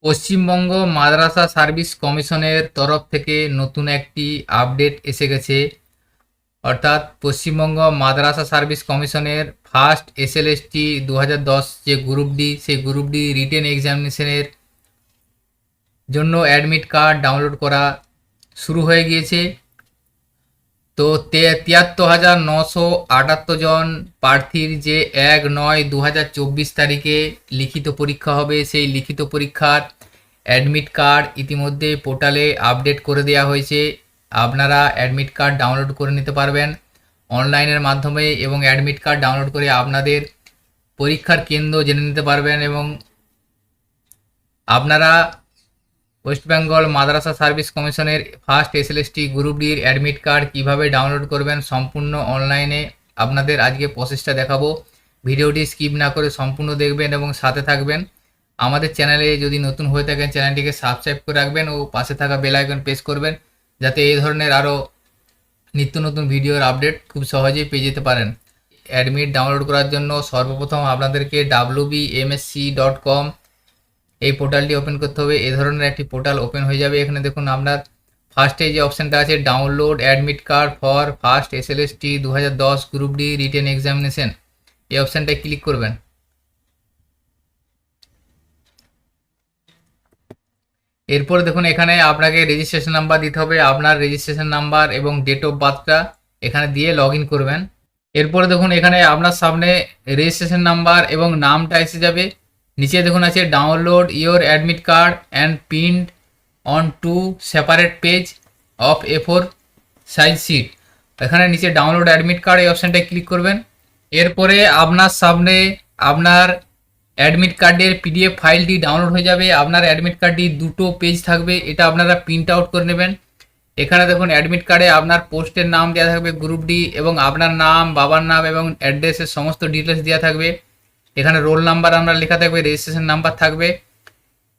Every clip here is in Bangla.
পশ্চিমবঙ্গ মাদ্রাসা সার্ভিস কমিশনের তরফ থেকে নতুন একটি আপডেট এসে গেছে। অর্থাৎ পশ্চিমবঙ্গ মাদ্রাসা সার্ভিস কমিশনের ফার্স্ট এসএলএসটি 2010 যে গ্রুপ ডি, সেই গ্রুপ ডি রিটেন এক্সামিনেশনের জন্য অ্যাডমিট কার্ড ডাউনলোড করা শুরু হয়ে গিয়েছে। তো 73,978 জন প্রার্থীর যে 1/9/2024 তারিখে লিখিত পরীক্ষা হবে, সেই লিখিত পরীক্ষার অ্যাডমিট কার্ড ইতিমধ্যে পোর্টালে আপডেট করে দেওয়া হয়েছে। আপনারা অ্যাডমিট কার্ড ডাউনলোড করে নিতে পারবেন অনলাইনের মাধ্যমে এবং অ্যাডমিট কার্ড ডাউনলোড করে আপনাদের পরীক্ষার কেন্দ্র জেনে নিতে পারবেন। এবং আপনারা ওয়েস্ট বেঙ্গল মাদ্রাসা সার্ভিস কমিশনের ফার্স্ট এসএলএসটি গ্রুপ ডির অ্যাডমিট কার্ড কীভাবে ডাউনলোড করবেন সম্পূর্ণ অনলাইনে আপনাদের আজকে প্রসেসটা দেখাবো। ভিডিওটি স্কিপ না করে সম্পূর্ণ দেখবেন এবং সাথে থাকবেন। আমাদের চ্যানেলে যদি নতুন হয়ে থাকেন চ্যানেলটিকে সাবস্ক্রাইব করে রাখবেন ও পাশে থাকা বেল আইকন প্রেস করবেন, যাতে এই ধরনের আরও নিত্য নতুন ভিডিওর আপডেট খুব সহজেই পেয়ে যেতে পারেন। অ্যাডমিট ডাউনলোড করার জন্য সর্বপ্রথম আপনাদেরকে wbmsc.com এই পোর্টালটি ওপেন করতে হবে। এই ধরনের একটি পোর্টাল ওপেন হয়ে যাবে। এখানে দেখুন আপনার ফার্স্টে যে অপশানটা আছে download admit card for first SLST 2010 group D written examination, এই অপশানটায় ক্লিক করবেন। এরপর দেখুন এখানে আপনাকে রেজিস্ট্রেশন নাম্বার দিতে হবে। আপনার রেজিস্ট্রেশন নাম্বার এবং ডেট অফ বার্থটা এখানে দিয়ে লগ ইন করবেন। এরপরে দেখুন এখানে আপনার সামনে রেজিস্ট্রেশন নাম্বার এবং নামটা এসে যাবে। নিচে দেখুন আছে download your admit card and print on 2 separate page of A4 size sheet. এখানে নিচে ডাউনলোড অ্যাডমিট কার্ড এই অপশানটায় ক্লিক করবেন। এরপরে আপনার সামনে আপনার অ্যাডমিট কার্ডের PDF ফাইলটি ডাউনলোড হয়ে যাবে। আপনার অ্যাডমিট কার্ডটি 2টো পেজ থাকবে, এটা আপনারা প্রিন্ট আউট করে নেবেন। এখানে দেখুন অ্যাডমিট কার্ডে আপনার পোস্টের নাম দেওয়া থাকবে গ্রুপ ডি, এবং আপনার নাম, বাবার নাম এবং অ্যাড্রেসের সমস্ত ডিটেলস দেওয়া থাকবে। এখানে রোল নাম্বার আপনার লেখা থাকবে, রেজিস্ট্রেশন নাম্বার থাকবে।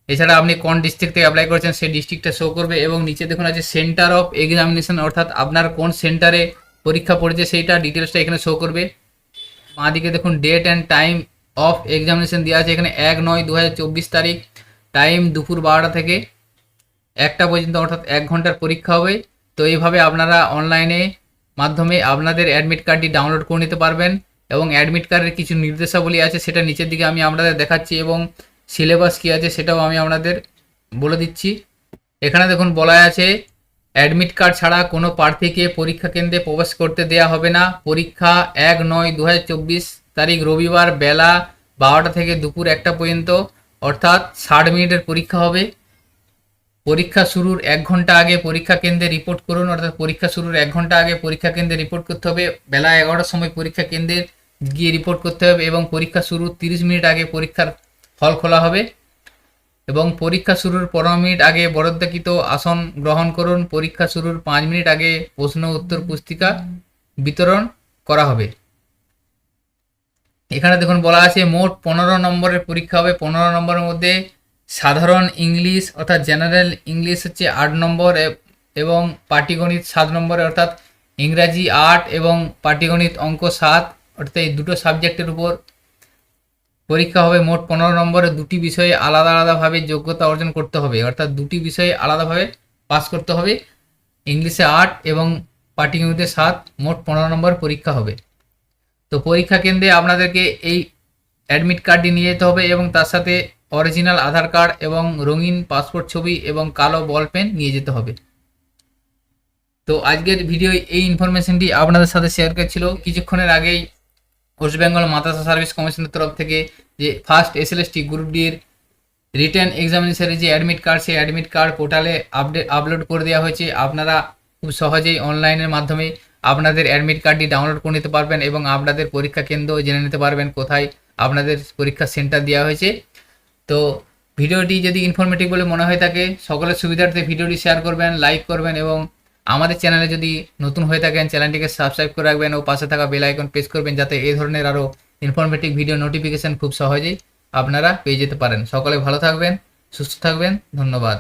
এছাড়া আপনি কোন ডিস্ট্রিক্ট থেকে অ্যাপ্লাই করেছেন সেই ডিস্ট্রিক্টটা শো করবে। এবং নিচে দেখুন আছে সেন্টার অফ এক্সামিনেশন, অর্থাৎ আপনার কোন সেন্টারে পরীক্ষা পড়েছে সেইটা ডিটেলসটা এখানে শো করবে। বাঁদিকে দেখুন date and time of examination দেওয়া আছে। এখানে 1/9/2024 তারিখ, টাইম দুপুর 12টা থেকে 1টা পর্যন্ত, অর্থাৎ 1 ঘন্টার পরীক্ষা হবে। তো এইভাবে আপনারা অনলাইনে মাধ্যমে আপনাদের অ্যাডমিট কার্ডটি ডাউনলোড করে নিতে পারবেন। এবং অ্যাডমিট কার্ডের কিছু নির্দেশাবলী আছে, সেটা নিচের দিকে আমি আপনাদের দেখাচ্ছি, এবং সিলেবাস কী আছে সেটাও আমি আপনাদের বলে দিচ্ছি। এখানে দেখুন বলা আছে অ্যাডমিট কার্ড ছাড়া কোনো প্রার্থীকে পরীক্ষা কেন্দ্রে প্রবেশ করতে দেওয়া হবে না। পরীক্ষা 1/9/2024 তারিখ রবিবার বেলা 12টা থেকে দুপুর 1টা পর্যন্ত, অর্থাৎ 60 মিনিটের পরীক্ষা হবে। পরীক্ষা শুরুর 1 ঘন্টা আগে পরীক্ষা কেন্দ্রে রিপোর্ট করুন, অর্থাৎ পরীক্ষা শুরুর 1 ঘন্টা আগে পরীক্ষা কেন্দ্রে রিপোর্ট করতে হবে। বেলা 11টার সময় পরীক্ষা কেন্দ্রে গিয়ে রিপোর্ট করতে হবে, এবং পরীক্ষা শুরুর 30 মিনিট আগে পরীক্ষার ফল খোলা হবে। এবং পরীক্ষা শুরুর 15 মিনিট আগে বরাদ্দকৃত আসন গ্রহণ করুন। পরীক্ষা শুরুর 5 মিনিট আগে প্রশ্ন উত্তর পুস্তিকা বিতরণ করা হবে। এখানে দেখুন বলা আছে মোট 15 নম্বরের পরীক্ষা হবে। 15 নম্বরের মধ্যে সাধারণ ইংলিশ অর্থাৎ জেনারেল ইংলিশ হচ্ছে 8 নম্বর, এবং পাটিগণিত 7 নম্বরে, অর্থাৎ ইংরাজি 8 এবং পাটিগণিত অঙ্ক 7, অর্থাৎ এই দুটো সাবজেক্টের উপর পরীক্ষা হবে। মোট 15 নম্বরে দুটি বিষয়ে আলাদা আলাদাভাবে যোগ্যতা অর্জন করতে হবে, অর্থাৎ দুটি বিষয়ে আলাদাভাবে পাস করতে হবে। ইংলিশে 8 এবং পাটিগণিতে 7, মোট 15 নম্বর পরীক্ষা হবে। তো পরীক্ষা কেন্দ্রে আপনাদেরকে এই অ্যাডমিট কার্ডটি নিয়ে যেতে হবে, এবং তার সাথে অরিজিনাল আধার কার্ড এবং রঙিন পাসপোর্ট ছবি এবং কালো বল পেন নিয়ে যেতে হবে। তো আজকের ভিডিও এই ইনফরমেশনটি আপনাদের সাথে শেয়ার করছিল। কিছুক্ষণের আগেই ওয়েস্ট বেঙ্গল মাদ্রাসা সার্ভিস কমিশনের তরফ থেকে যে ফার্স্ট এসএলএসটি গ্রুপ ডির রিটেন এক্সামিনেশনের যে অ্যাডমিট কার্ড, সেই অ্যাডমিট কার্ড পোর্টালে আপলোড করে দেওয়া হয়েছে। আপনারা খুব সহজেই অনলাইনের মাধ্যমে আপনাদের অ্যাডমিট কার্ডটি ডাউনলোড করে নিতে পারবেন, এবং আপনাদের পরীক্ষা কেন্দ্র জেনে নিতে পারবেন কোথায় আপনাদের পরীক্ষা সেন্টার দেওয়া হয়েছে। তো ভিডিওটি যদি ইনফরমেটিভ বলে মনে হয়ে থাকে, সকলের সুবিধার্থে ভিডিওটি শেয়ার করবেন, লাইক করবেন, এবং আমাদের চ্যানেলে যদি নতুন হয়ে থাকেন চ্যানেলটিকে সাবস্ক্রাইব করে রাখবেন ও পাশে থাকা বেল আইকন প্রেস করবেন, যাতে এই ধরনের আরও ইনফরমেটিভ ভিডিও নোটিফিকেশান খুব সহজেই আপনারা পেয়ে যেতে পারেন। সকলে ভালো থাকবেন, সুস্থ থাকবেন, ধন্যবাদ।